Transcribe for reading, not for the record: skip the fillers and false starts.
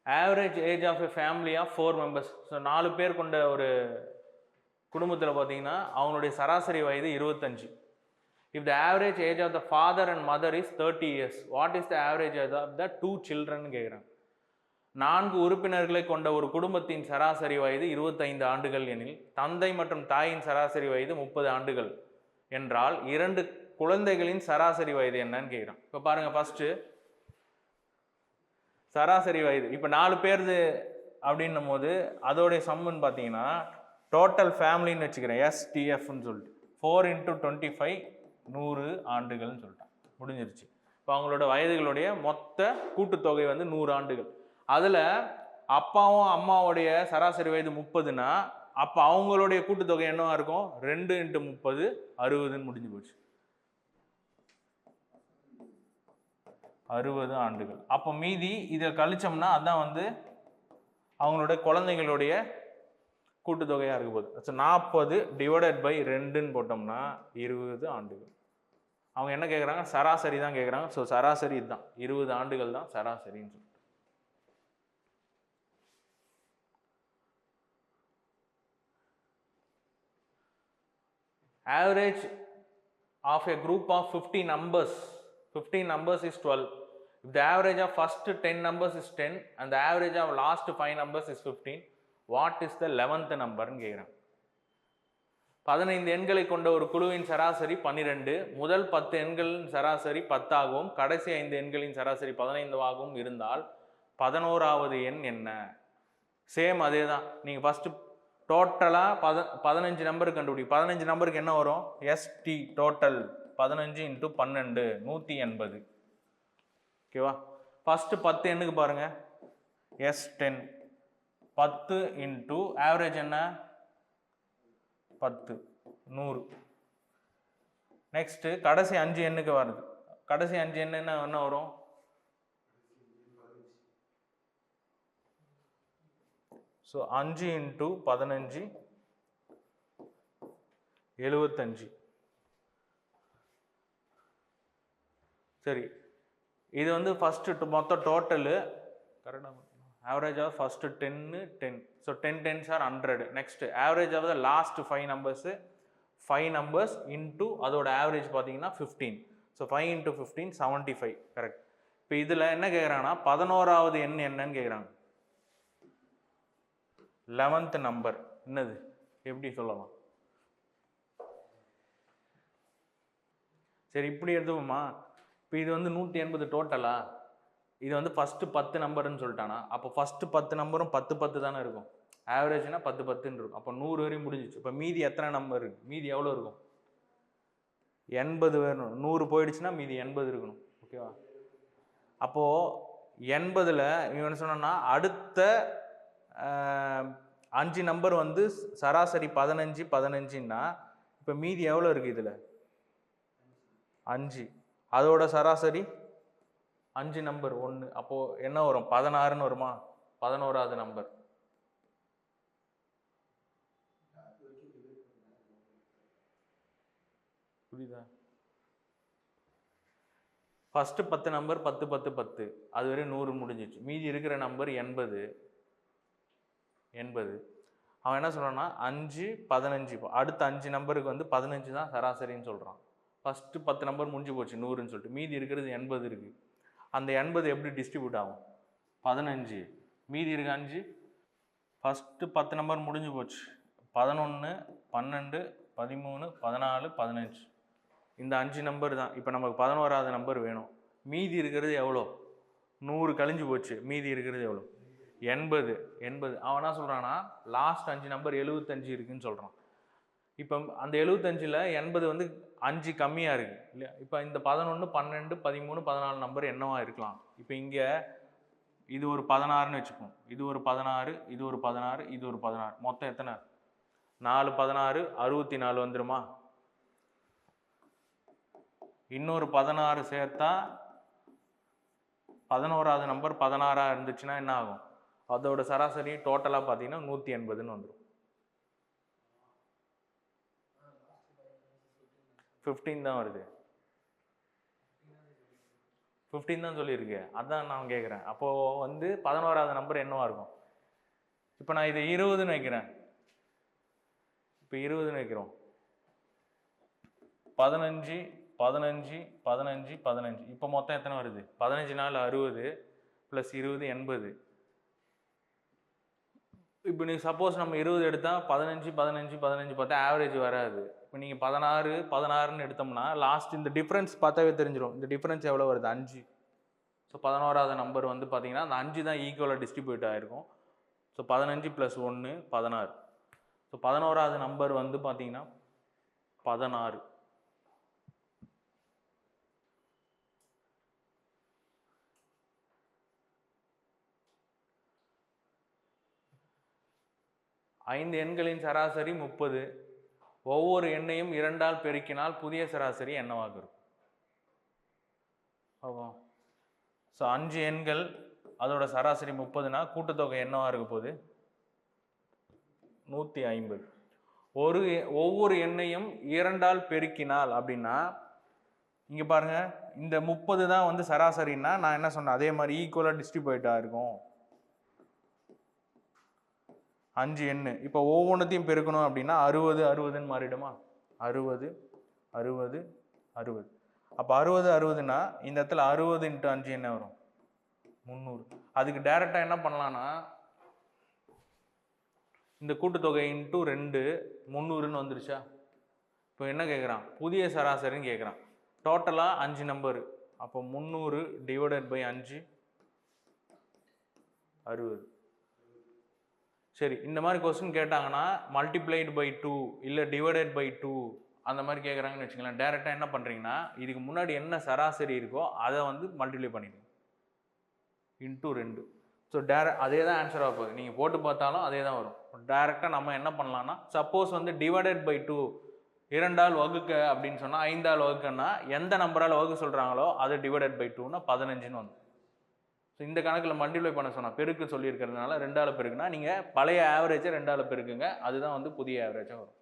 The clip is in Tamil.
Average age of a family of 4 members. So 4 பேர் கொண்ட ஒரு குடும்பத்தில் பார்த்தீங்கன்னா அவங்களுடைய சராசரி வயது 25. If the average age of the father and mother is 30 years, what is the average age of the 2 children கேட்குறாங்க. 4 உறுப்பினர்களை கொண்ட ஒரு குடும்பத்தின் சராசரி வயது 25 ஆண்டுகள் எனில் தந்தை மற்றும் தாயின் சராசரி வயது 30 ஆண்டுகள் என்றால் 2 குழந்தைகளின் சராசரி வயது என்னன்னு கேட்குறான். இப்போ பாருங்க, ஃபர்ஸ்ட் சராசரி வயது இப்போ 4 பேருது அப்படின்னும் போது அதோடைய சம்முன்னு பார்த்தீங்கன்னா டோட்டல் ஃபேமிலின்னு வச்சுக்கிறேன், எஸ்டிஎஃப்னு சொல்லிட்டு 4 × 25 100 ஆண்டுகள்னு சொல்லிட்டான், முடிஞ்சிருச்சு. இப்போ அவங்களோட வயதுகளுடைய மொத்த கூட்டுத்தொகை வந்து 100 ஆண்டுகள். அதில் அப்பாவும் அம்மாவுடைய சராசரி வயது 30னா அப்போ அவங்களுடைய கூட்டுத்தொகை என்னவா இருக்கும்? 2 × 30 60ன்னு முடிஞ்சு போச்சு, 60 ஆண்டுகள். அப்போ மீதி இதை கழிச்சோம்னா அதான் வந்து அவங்களோட குழந்தைங்களுடைய கூட்டுத்தொகையாக இருக்க போகுது. 40 ÷ 2ன்னு போட்டோம்னா 20 ஆண்டுகள். அவங்க என்ன கேட்குறாங்க? சராசரி தான் கேட்குறாங்க. ஸோ சராசரி இதுதான், 20 ஆண்டுகள் தான் சராசரின்னு சொல்லிட்டு. Average of a group of 50 numbers, 15 numbers is 12. If the average of first 10 numbers is 10 and the average of last 5 numbers is 15, what is the 11th number ன்னு கேட்குறாங்க. 15 எண்களை கொண்ட ஒரு குழுவின் சராசரி 12, முதல் 10 எண்களின் சராசரி 10 ஆகவும் கடைசி 5 எண்களின் சராசரி 15 ஆகவும் இருந்தால் 11வது எண் என்ன? சேம் அதே தான். நீங்கள் ஃபர்ஸ்ட் டோட்டலாக 15 நம்பருக்கு கண்டுபிடி. 15 நம்பருக்கு என்ன வரும்? எஸ்டி டோட்டல் 15 × 12 180. ஓகேவா? ஃபர்ஸ்ட் 10 எண்ணுக்கு பாருங்க, S10 10 × ஆவரேஜ் என்ன? 10 100. நெக்ஸ்ட் கடைசி 5 எண்ணுக்கு வருது. கடைசி 5 எண்ணு என்ன வரும்? ஸோ 5 × 15 75. சரி, இது வந்து ஃபர்ஸ்ட் மொத்த டோட்டலு கரெக்டாக average of first 10 10. So 10 10s are 100. Next average of the last 5 numbers 5 numbers into அதோட ஆவரேஜ் பார்த்தீங்கன்னா 15. ஸோ 5 × 15 75. கரெக்ட். இப்போ இதில் என்ன கேட்குறாங்கன்னா 11வது எண் என்னன்னு கேட்குறாங்க. 11th நம்பர் என்னது? எப்படி சொல்லலாம்? சரி, இப்படி எடுத்துப்போமா. இப்போ இது வந்து 180 டோட்டலா, இது வந்து ஃபர்ஸ்ட் 10 நம்பர்னு சொல்லிட்டானா, அப்போ ஃபர்ஸ்ட் 10 நம்பரும் 10 10 தானே இருக்கும். ஆவரேஜ்னா 10 10ன்னு இருக்கும். அப்போ 100 வரையும் முடிஞ்சிச்சு. இப்போ மீதி எத்தனை நம்பர் இருக்கு? மீதி எவ்வளோ இருக்கும்? 80 வேணும். 100 போயிடுச்சுன்னா மீதி 80 இருக்கணும். ஓகேவா? அப்போது 80ல் இவன் சொன்னா அடுத்த 5 நம்பர் வந்து சராசரி 15 15ன்னா இப்போ மீதி எவ்வளோ இருக்குது? இதில் 5, அதோட சராசரி 5 நம்பர் 1. அப்போது என்ன வரும்? 16ன்னு வருமா? 11வது நம்பர். புரியுதா? ஃபர்ஸ்ட் 10 நம்பர் 10 10 10, அது வரை 100 முடிஞ்சிச்சு. மீதி இருக்கிற நம்பர் 80 80. அவன் என்ன சொல்கிறான்னா 5 15. அடுத்த 5 நம்பருக்கு வந்து 15 தான் சராசரின்னு சொல்கிறான். ஃபஸ்ட்டு 10 நம்பர் முடிஞ்சு போச்சு 100ன்னு சொல்லிட்டு. மீதி இருக்கிறது 80 இருக்குது. அந்த 80 எப்படி டிஸ்ட்ரிபியூட் ஆகும்? 15 மீதி இருக்கு 5. ஃபஸ்ட்டு 10 நம்பர் முடிஞ்சு போச்சு. 11 12 13 14 15. இந்த 5 நம்பர் தான். இப்போ நமக்கு 11வது நம்பர் வேணும். மீதி இருக்கிறது எவ்வளோ? 100 கழிஞ்சு போச்சு. மீதி இருக்கிறது எவ்வளோ? 80 80. அவன் என்ன சொல்கிறான்னா லாஸ்ட் 5 நம்பர் 75 இருக்குதுன்னு சொல்கிறான். இப்போ அந்த 75ல் 80 வந்து 5 கம்மியாக இருக்குது இல்லையா? இப்போ இந்த 11 12 13 14 நம்பர் என்னவா இருக்கலாம்? இப்போ இங்கே இது ஒரு 16ன்னு வச்சுப்போம். இது ஒரு 16, இது ஒரு 16, இது ஒரு 16. மொத்தம் எத்தனை? 4 16 64 வந்துருமா? இன்னொரு 16 சேர்த்தா 11வது நம்பர் 16 இருந்துச்சுன்னா என்ன ஆகும்? அதோட சராசரி டோட்டலாக பார்த்தீங்கன்னா 180ன்னு வந்துடும். 15 தான் வருது. 15 தான் சொல்லியிருக்கு. அதான் நான் கேட்குறேன். அப்போது வந்து 11வது நம்பர் என்னவா இருக்கும்? இப்போ நான் இதை 20ன்னு வைக்கிறேன். இப்போ 20ன்னு வைக்கிறோம். 15 15 15 15. இப்போ மொத்தம் எத்தனை வருது? 15 நாள் 60 ப்ளஸ் 20 80. இப்போ நீங்கள் சப்போஸ் நம்ம 20 எடுத்தால் 15 15 15 பார்த்தா ஆவரேஜ் வராது. இப்போ நீங்கள் 16 16ன்னு எடுத்தோம்னா லாஸ்ட் இந்த டிஃப்ரென்ஸ் பார்த்தாவே தெரிஞ்சிடும். இந்த டிஃப்ரென்ஸ் எவ்வளோ வருது? 5. ஸோ 11வது நம்பர் வந்து பார்த்தீங்கன்னா அந்த 5 தான் ஈக்குவலாக டிஸ்ட்ரிபியூட் ஆகிருக்கும். ஸோ 15 + 1 16. ஸோ 11வது நம்பர் வந்து பார்த்தீங்கன்னா 16. ஐந்து எண்களின் சராசரி 30. ஒவ்வொரு எண்ணையும் 2ஆல் பெருக்கினால் புதிய சராசரி என்னவாக இருக்கும்? ஸோ 5 எண்கள் அதோட சராசரி 30னா கூட்டுத்தொகை என்னவா இருக்க போகுது? 150. ஒவ்வொரு எண்ணையும் 2ஆல் பெருக்கினால் அப்படின்னா இங்கே பாருங்க, இந்த 30 தான் வந்து சராசரின்னா நான் என்ன சொன்னேன்? அதே மாதிரி ஈக்குவலாக டிஸ்ட்ரிபியூட் ஆகிருக்கும் 5 எண்ணு. இப்போ ஒவ்வொன்றத்தையும் பெருக்கணும் அப்படின்னா 60 60ன்னு மாறிடுமா? 60 60 60. அப்போ 60 60னா இந்த இடத்துல 60 × 5 என்ன வரும்? 300. அதுக்கு டைரெக்டாக என்ன பண்ணலான்னா இந்த கூட்டுத்தொகை × 2 300ன்னு வந்துருச்சா? இப்போ என்ன கேட்குறான்? புதிய சராசரின்னு கேட்குறான். டோட்டலாக 5 நம்பரு. அப்போ 300 / 5 60. சரி, இந்த மாதிரி கொஸ்டின் கேட்டாங்கன்னா மல்டிப்ளைடு பை 2 இல்லை டிவைடட் பை 2 அந்த மாதிரி கேட்குறாங்கன்னு வச்சுக்கலாம். டேரெக்டாக என்ன பண்ணுறீங்கன்னா இதுக்கு முன்னாடி என்ன சராசரி இருக்கோ அதை வந்து மல்டிப்ளை பண்ணிடுங்க × 2. ஸோ அதே தான் ஆன்சராக போகுது. நீங்கள் போட்டு பார்த்தாலும் அதே தான் வரும். டேரெக்டாக நம்ம என்ன பண்ணலான்னா சப்போஸ் வந்து டிவைடட் பை 2 2ஆல் வகுக்க அப்படின்னு சொன்னால் 5ஆல் வகுக்கன்னா எந்த நம்பரால் வகுக்க சொல்கிறாங்களோ அதை டிவைடட் பை 2னா 15ன்னு வந்து. ஸோ இந்த கணக்கில் மல்டிப்ளை பண்ண சொன்னால் பெருக்கு சொல்லியிருக்கிறதுனால 2ஆல் பெருக்குனா நீங்கள் பழைய ஆவரேஜை 2ஆல் பெருக்குங்க. அதுதான் வந்து புதிய ஆவரேஜாக வரும்.